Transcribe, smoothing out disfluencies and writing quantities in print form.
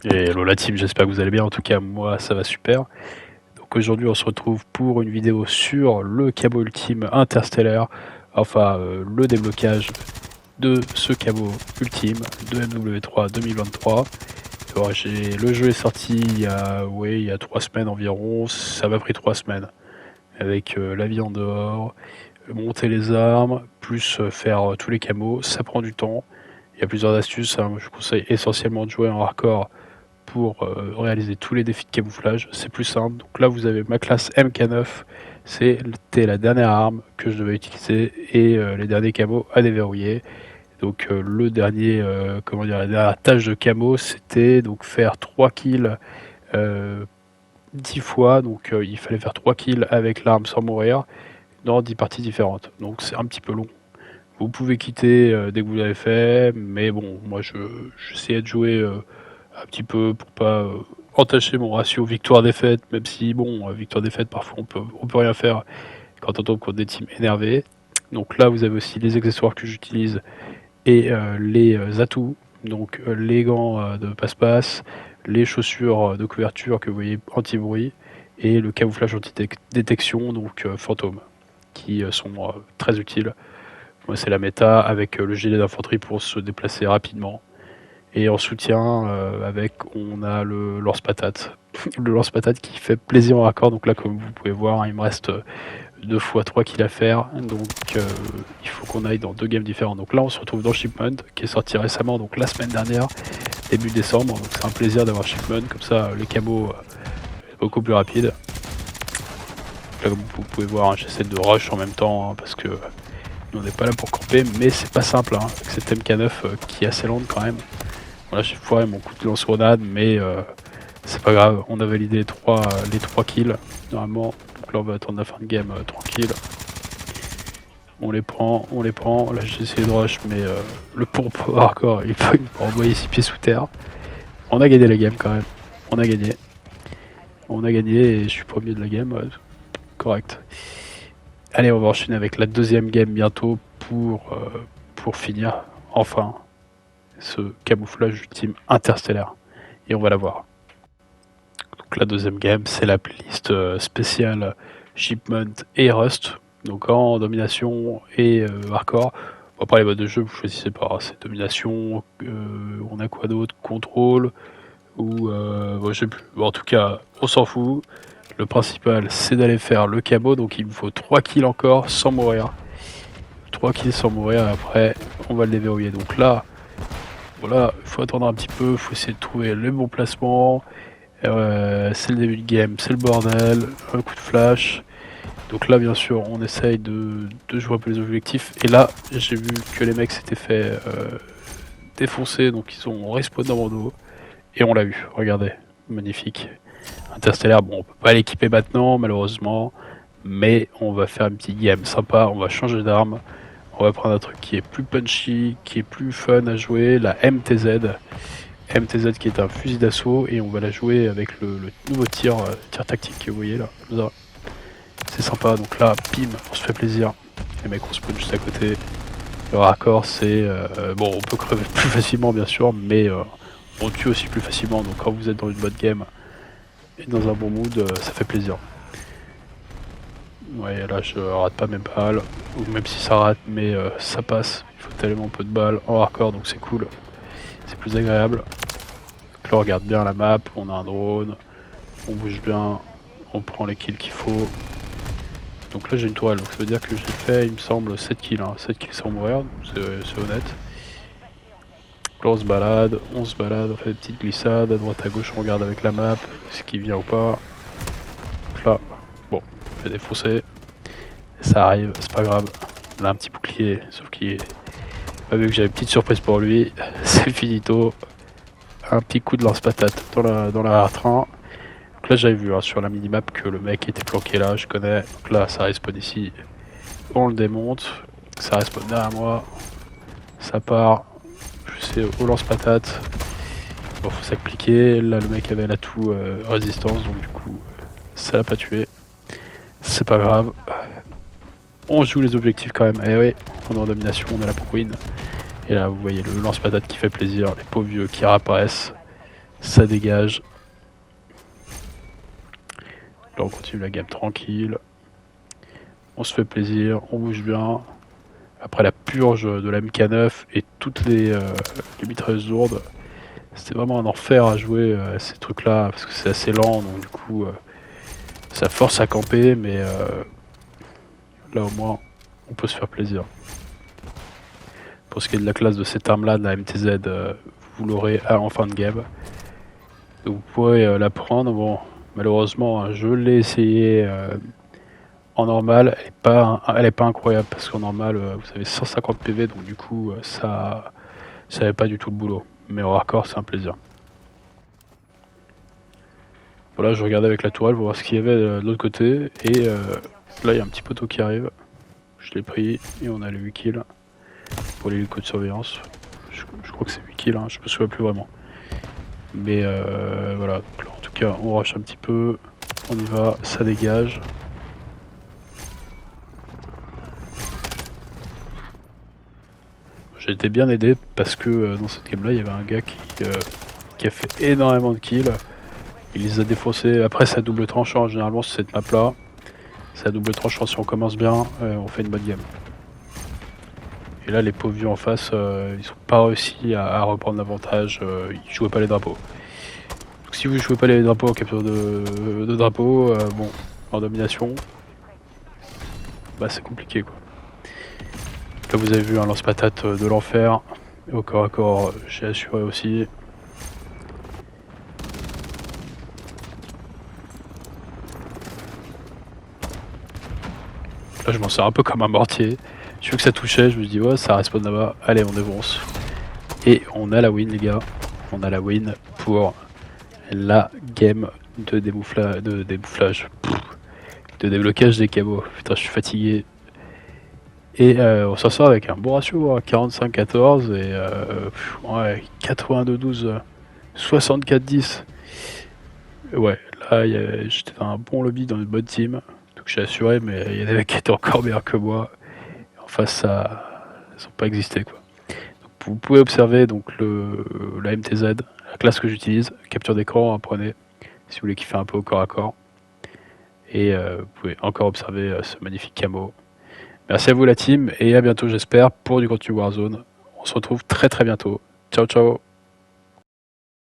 Et hello la team, j'espère que vous allez bien, en tout cas moi ça va super. Donc aujourd'hui on se retrouve pour une vidéo sur le cabot ultime interstellaire, enfin le déblocage de ce cabot ultime de MW3 2023. Alors, le jeu est sorti il y a 3 semaines environ, ça m'a pris 3 semaines. Avec la vie en dehors, monter les armes, plus faire tous les camos, ça prend du temps. Il y a plusieurs astuces, hein. Je conseille essentiellement de jouer en hardcore pour réaliser tous les défis de camouflage. C'est plus simple. Donc là, vous avez ma classe MK9. C'était la dernière arme que je devais utiliser et les derniers camos à déverrouiller. Donc le dernier, comment dire, la dernière tâche de camo, c'était donc faire 3 kills 10 fois. Donc il fallait faire 3 kills avec l'arme sans mourir dans 10 parties différentes. Donc c'est un petit peu long. Vous pouvez quitter dès que vous l'avez fait, mais bon, moi j'essayais de jouer un petit peu pour pas entacher mon ratio victoire-défaite, même si bon, victoire-défaite parfois on peut rien faire quand on tombe contre des teams énervés. Donc là vous avez aussi les accessoires que j'utilise et les atouts, donc les gants de passe-passe, les chaussures de couverture que vous voyez anti-bruit et le camouflage anti-détection, donc fantôme, qui sont très utiles. Moi c'est la méta avec le gilet d'infanterie pour se déplacer rapidement. Et en soutien, on a le lance-patate. Le lance-patate qui fait plaisir en raccord. Donc là, comme vous pouvez voir, il me reste 2 fois 3 kills à faire. Donc il faut qu'on aille dans 2 games différents. Donc là, on se retrouve dans Shipment, qui est sorti récemment, donc la semaine dernière, début décembre. Donc c'est un plaisir d'avoir Shipment. Comme ça, les camos beaucoup plus rapides. Là, comme vous pouvez voir, hein, j'essaie de rush en même temps, hein, parce que on n'est pas là pour camper. Mais c'est pas simple, hein, avec cette MK9 qui est assez lente quand même. Voilà, j'ai foiré mon coup de lance-grenade, mais c'est pas grave, on a validé les 3 kills normalement. Donc là on va attendre la fin de game tranquille. On les prend. Là j'ai essayé de rush, mais le pompe hardcore il peut envoyer 6 pieds sous terre. On a gagné la game quand même. On a gagné. On a gagné et je suis premier de la game. Correct. Allez, on va enchaîner avec la deuxième game bientôt pour finir enfin ce camouflage ultime interstellaire. Et on va la voir. Donc la deuxième game, c'est la playlist spéciale Shipment et Rust. Donc en domination et hardcore. Bon, après les modes de jeu, vous choisissez pas. C'est domination, on a quoi d'autre? Contrôle, ou bon, je sais plus. Bon, en tout cas, on s'en fout. Le principal, c'est d'aller faire le cabot. Donc il me faut 3 kills encore sans mourir. 3 kills sans mourir, et après, on va le déverrouiller. Donc là, voilà, il faut attendre un petit peu, il faut essayer de trouver le bon placement. C'est le début de game, c'est le bordel, un coup de flash. Donc là, bien sûr, on essaye de jouer un peu les objectifs. Et là, j'ai vu que les mecs s'étaient fait défoncer, donc ils ont respawn dans mon dos. Et on l'a eu, regardez, magnifique. Interstellaire, bon, on peut pas l'équiper maintenant, malheureusement. Mais on va faire une petite game sympa, on va changer d'arme. On va prendre un truc qui est plus punchy, qui est plus fun à jouer, la MTZ. MTZ qui est un fusil d'assaut et on va la jouer avec le nouveau tir tactique que vous voyez là. C'est sympa, donc là, pim, on se fait plaisir. Les mecs on spawn juste à côté. Le raccord c'est... bon, on peut crever plus facilement bien sûr, mais on tue aussi plus facilement. Donc quand vous êtes dans une bonne game et dans un bon mood, ça fait plaisir. Ouais, là je rate pas mes balles, ou même si ça rate, mais ça passe. Il faut tellement peu de balles en hardcore, donc c'est cool. C'est plus agréable. Donc là on regarde bien la map, on a un drone, on bouge bien, on prend les kills qu'il faut. Donc là j'ai une tourelle, donc ça veut dire que j'ai fait il me semble 7 kills, hein. 7 kills sans mourir, c'est honnête. Donc là on se balade, on fait des petites glissades, à droite à gauche on regarde avec la map, ce qui vient ou pas. Donc là, bon, on fait défoncer, ça arrive, c'est pas grave. On a un petit bouclier, sauf qu'il est pas vu que j'avais une petite surprise pour lui, c'est finito. Un petit coup de lance-patate dans la train. Donc là j'avais vu hein, sur la minimap que le mec était planqué là, je connais. Donc là ça respawn ici, on le démonte, ça respawn derrière moi, ça part, je sais au lance-patate. Bon faut s'appliquer, là le mec avait l'atout résistance donc du coup ça l'a pas tué. C'est pas grave. On joue les objectifs quand même, et oui, on est en domination, on est là pour win. Et là vous voyez le lance-patate qui fait plaisir, les pauvres vieux qui réapparaissent. ça dégage. Là on continue la game tranquille. On se fait plaisir, on bouge bien. Après la purge de la MK9 et toutes les mitrailleuses lourdes, c'était vraiment un enfer à jouer ces trucs là parce que c'est assez lent, donc du coup ça force à camper, mais là au moins on peut se faire plaisir. Pour ce qui est de la classe de cette arme là, de la MTZ, vous l'aurez en fin de game. Donc vous pourrez la prendre. Bon, malheureusement je l'ai essayé en normal, elle est pas incroyable parce qu'en normal vous avez 150 PV, donc du coup ça n'avait pas du tout le boulot. Mais au hardcore c'est un plaisir. Voilà, je regardais avec la tourelle pour voir ce qu'il y avait de l'autre côté, et là il y a un petit poteau qui arrive. Je l'ai pris et on a les 8 kills pour l'hélico de surveillance. Je crois que c'est 8 kills, hein, je me souviens plus vraiment. Mais voilà, en tout cas on rush un petit peu, on y va, ça dégage. J'ai été bien aidé parce que dans cette game là il y avait un gars qui a fait énormément de kills. Il les a défoncés. Après c'est à double tranchant généralement sur cette map là. C'est à double tranchant, si on commence bien, on fait une bonne game. Et là les pauvres vieux en face, ils sont pas réussi à reprendre l'avantage, ils jouaient pas les drapeaux. Donc si vous jouez pas les drapeaux en capture de drapeau, bon, en domination, bah c'est compliqué quoi. Là vous avez vu un lance-patate de l'enfer, et au corps à corps j'ai assuré aussi. Là je m'en sers un peu comme un mortier, j'ai vu que ça touchait, je me suis dit ouais ça respawn là-bas, allez on défonce. Et on a la win les gars, on a la win pour la game de débouflage, de déblocage des cabots. Putain je suis fatigué. Et on s'en sort avec un bon ratio, hein, 45-14 et ouais, 82-12, 64-10. Ouais, là j'étais dans un bon lobby dans une bonne team, donc j'ai assuré, mais il y a des mecs qui étaient encore meilleurs que moi. En face, ça n'a pas existé quoi. Donc, vous pouvez observer donc la MTZ, la classe que j'utilise, capture d'écran, apprenez si vous voulez kiffer un peu au corps à corps. Et vous pouvez encore observer ce magnifique camo. Merci à vous la team et à bientôt j'espère pour du contenu Warzone. On se retrouve très très bientôt. Ciao ciao.